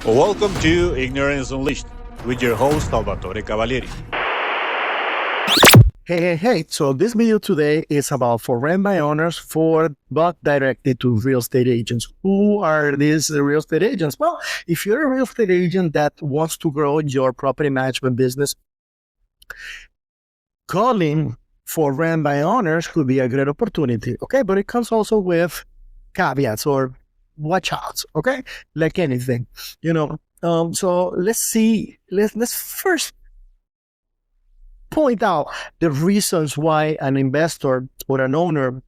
Welcome to Ignorance Unleashed with your host Salvatore Cavalieri. Hey. So this video today is about for rent by owners but directed to real estate agents. Who are these real estate agents? Well, if you're a real estate agent that wants to grow your property management business, calling for rent by owners could be a great opportunity. Okay, but it comes also with caveats or watch outs. Okay, like anything, So let's first point out the reasons why an investor or an owner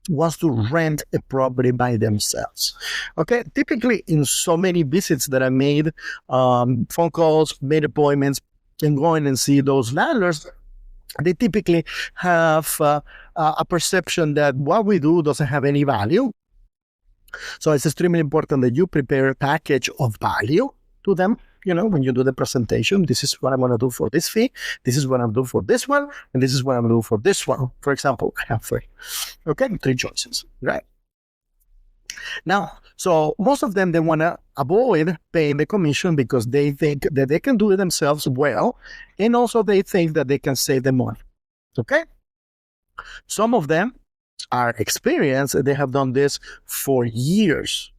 wants to rent a property by themselves. Okay, typically in so many visits that I made, phone calls, made appointments, and going and see those landlords, they typically have a perception that what we do doesn't have any value. So it's extremely important that you prepare a package of value to them. When you do the presentation, this is what I'm going to do for this fee, this is what I'm doing for this one, and this is what I'm going to do for this one. For example, I have three. Okay, three choices, right? Now, so most of them, they want to avoid paying the commission because they think that they can do it themselves well, and also they think that they can save the money. Okay? Some of them are experienced. They have done this for years.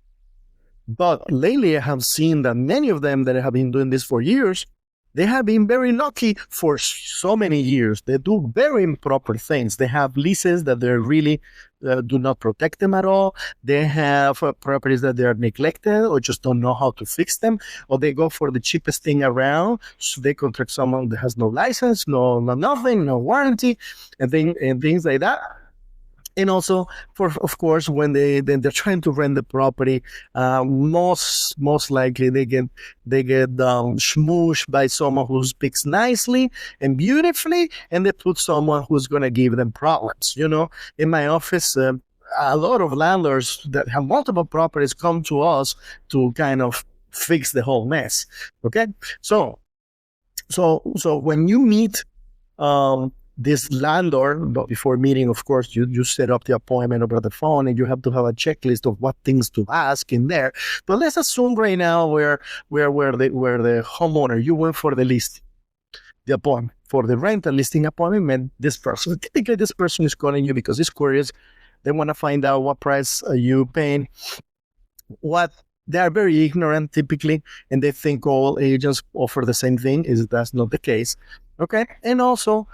But lately, I have seen that many of them that have been doing this for years, they have been very lucky for so many years. They do very improper things. They have leases that they really do not protect them at all. They have properties that they are neglected or just don't know how to fix them, or they go for the cheapest thing around. So they contract someone that has no license, no nothing, no warranty, and things like that. And also, of course, when they're trying to rent the property, most likely they get smooshed by someone who speaks nicely and beautifully, and they put someone who's going to give them problems. In my office, a lot of landlords that have multiple properties come to us to kind of fix the whole mess. Okay, so when you meet this landlord, but before meeting, of course, you set up the appointment over the phone, and you have to have a checklist of what things to ask in there. But let's assume right now where the homeowner, you went for the list, the appointment for the rental listing appointment, met this person. Typically, this person is calling you because he's curious. They want to find out what price are you paying. They are very ignorant typically, and they think all agents offer the same thing. That's not the case. Okay, and also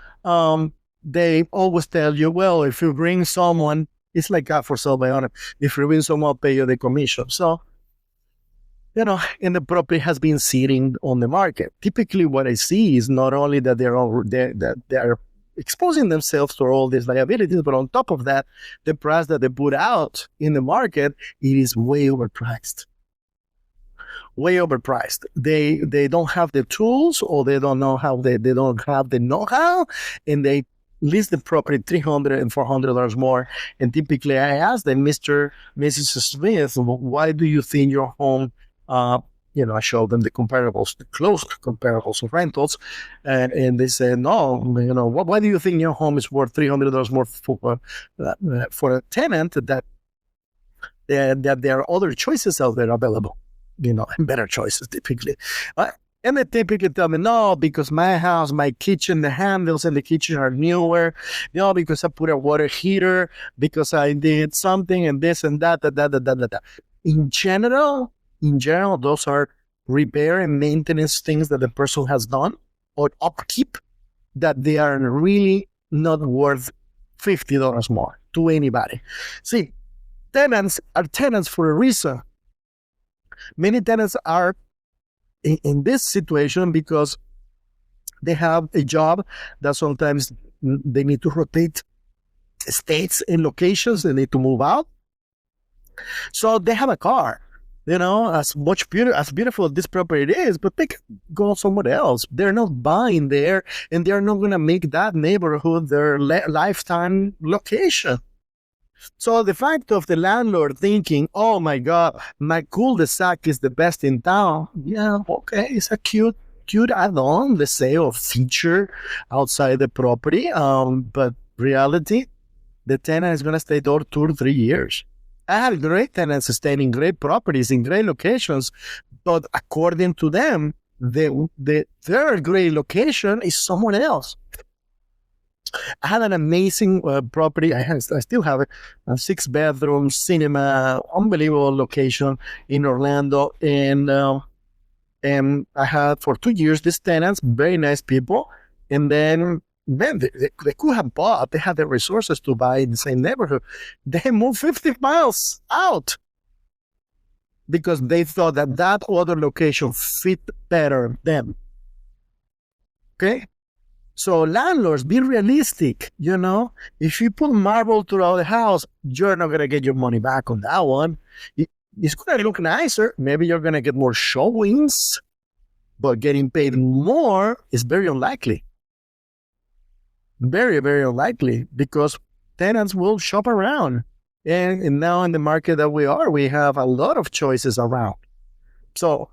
they always tell you, well, if you bring someone, it's like that for sale by owner. If you bring someone, I'll pay you the commission. So, and the property has been sitting on the market. Typically, what I see is not only that they are exposing themselves to all these liabilities, but on top of that, the price that they put out in the market, it is way overpriced. Way overpriced. They don't have the tools, or they don't know how. They don't have the know-how, and they list the property $300 and $400 more. And typically, I ask them, Mr. Mrs. Smith, why do you think your home? I show them the comparables, the close comparables of rentals, and they say, no, why do you think your home is worth $300 more for a tenant? That there are other choices out there available. And better choices typically. And they typically tell me, no, because my house, my kitchen, the handles in the kitchen are newer. Because I put a water heater, because I did something and this and that. In general, those are repair and maintenance things that the person has done, or upkeep, that they are really not worth $50 more to anybody. See, tenants are tenants for a reason. Many tenants are in this situation because they have a job that sometimes they need to rotate states and locations. They need to move out. So they have a car, as beautiful as this property is, but they can go somewhere else. They're not buying there, and they're not going to make that neighborhood their lifetime location. So the fact of the landlord thinking, oh my God, my cul-de-sac is the best in town. Yeah, okay, it's a cute add-on, let's say, or feature outside the property. But reality, the tenant is going to stay there 2 to 3 years. I have great tenants staying in great properties, in great locations, but according to them, their great location is someone else. I had an amazing property. I still have it. A 6-bedroom cinema, unbelievable location in Orlando, and I had for 2 years these tenants, very nice people, and then man, they could have bought. They had the resources to buy in the same neighborhood. They moved 50 miles out because they thought that that other location fit better them. Okay. So landlords, be realistic. If you put marble throughout the house, you're not going to get your money back on that one. It's going to look nicer. Maybe you're going to get more showings, but getting paid more is very unlikely. Very, very unlikely, because tenants will shop around. And now in the market that we have a lot of choices around. So,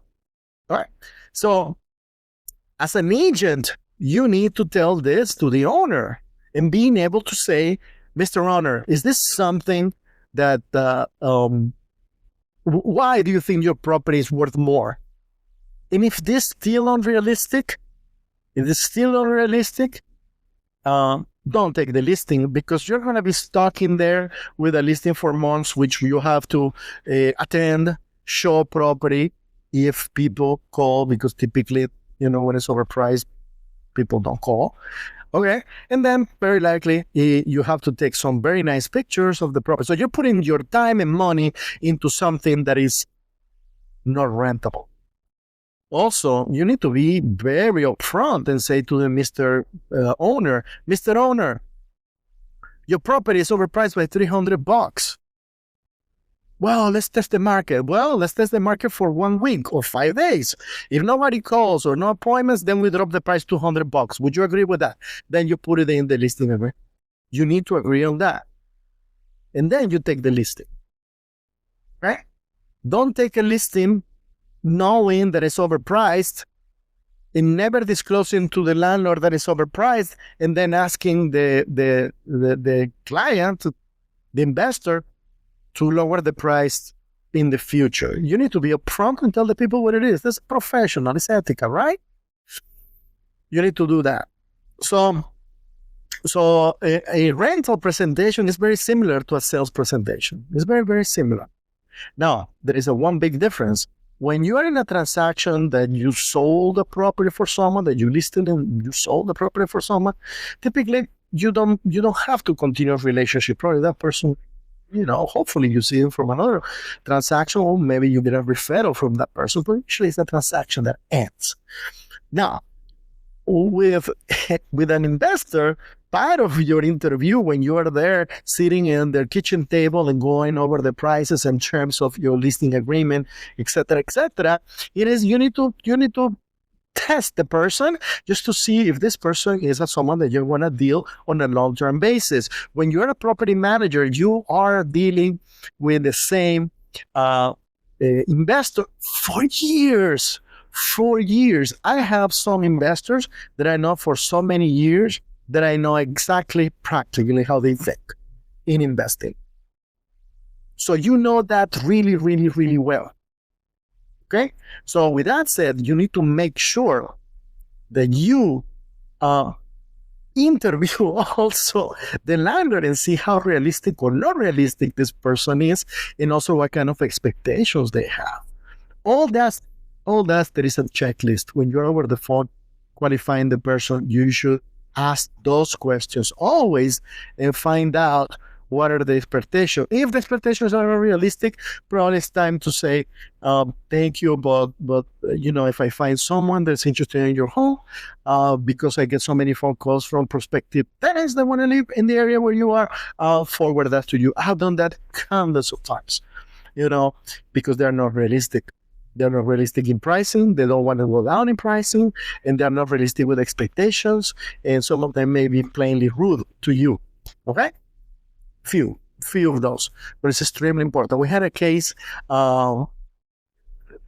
all right. So as an agent, you need to tell this to the owner and being able to say, Mr. Owner, is this something that, why do you think your property is worth more? And if this is still unrealistic, don't take the listing, because you're going to be stuck in there with a listing for months, which you have to attend, show property if people call, because typically, when it's overpriced, people don't call. Okay. And then very likely you have to take some very nice pictures of the property. So you're putting your time and money into something that is not rentable. Also, you need to be very upfront and say to the Mr. Owner, Mr. Owner, your property is overpriced by $300. Well, let's test the market. Well, let's test the market for 1 week or 5 days. If nobody calls or no appointments, then we drop the price $200. Would you agree with that? Then you put it in the listing agreement. You need to agree on that. And then you take the listing. Right? Don't take a listing knowing that it's overpriced and never disclosing to the landlord that it's overpriced, and then asking the client, the investor, to lower the price in the future. You need to be upfront and tell the people what it is. This is professional, it's ethical, right? You need to do that. So a rental presentation is very similar to a sales presentation. It's very, very similar. Now, there is one big difference. When you are in a transaction that you sold a property for someone, that you listed and you sold the property for someone, typically you don't have to continue a relationship. Probably that person, hopefully you see him from another transaction, or maybe you get a referral from that person, but usually it's a transaction that ends. Now, with an investor, part of your interview, when you are there sitting in their kitchen table and going over the prices and terms of your listing agreement, etc., it is you need to test the person just to see if this person is someone that you want to deal on a long-term basis. When you're a property manager, you are dealing with the same investor for years. For years. I have some investors that I know for so many years that I know exactly practically how they think in investing. So you know that really, really, really well. Okay? So with that said, you need to make sure that you interview also the landlord and see how realistic or not realistic this person is, and also what kind of expectations they have. All that there is a checklist. When you're over the phone qualifying the person, you should ask those questions always and find out what are the expectations. If the expectations are realistic, probably it's time to say, thank you, but if I find someone that's interested in your home, because I get so many phone calls from prospective tenants that want to live in the area where you are, I'll forward that to you. I have done that countless of times, because they're not realistic. They're not realistic in pricing. They don't want to go down in pricing, and they're not realistic with expectations. And some of them may be plainly rude to you. Okay? Few of those, but it's extremely important. We had a case.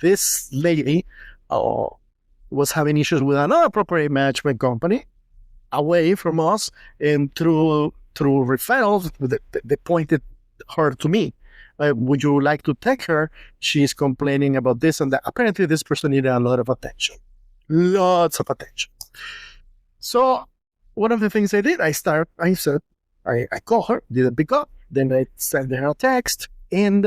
This lady was having issues with another property management company away from us, and through referrals, they pointed her to me. would you like to take her? She's complaining about this and that. Apparently, this person needed a lot of attention. Lots of attention. So one of the things I did, I called her, didn't pick up. Then I sent her a text. And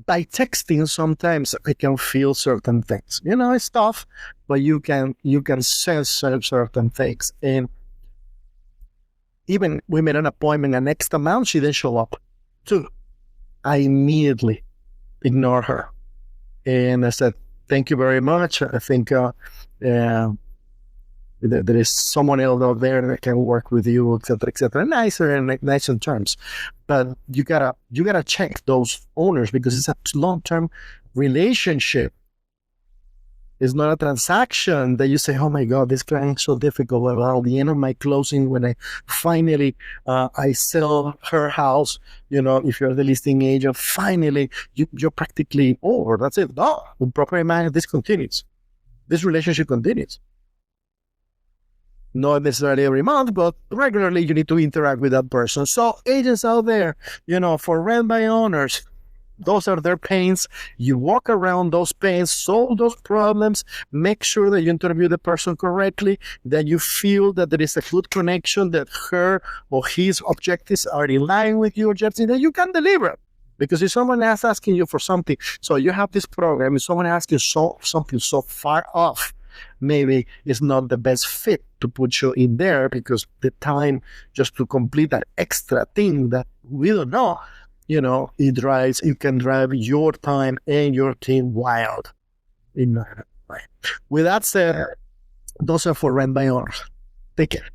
by texting, sometimes I can feel certain things. It's tough, but you can sense certain things. And even we made an appointment, an next amount, she didn't show up too. I immediately ignored her. And I said, thank you very much. I think there is someone else out there that can work with you, etc., nicer and nicer terms. But you gotta check those owners, because it's a long-term relationship. It's not a transaction that you say, oh my God, this client is so difficult. Well, at the end of my closing, when I finally I sell her house, if you're the listing agent, finally you're practically over. That's it. No, with proper management, this continues. This relationship continues. Not necessarily every month, but regularly you need to interact with that person. So agents out there, for rent by owners, those are their pains. You walk around those pains, solve those problems, make sure that you interview the person correctly, that you feel that there is a good connection, that her or his objectives are in line with your objectives, that you can deliver. Because if someone is asking you for something, so you have this program, if someone asks you something so far off, maybe it's not the best fit to put you in there, because the time just to complete that extra thing that we don't know, it can drive your time and your team wild. With that said, those are for rent by owners. Take care.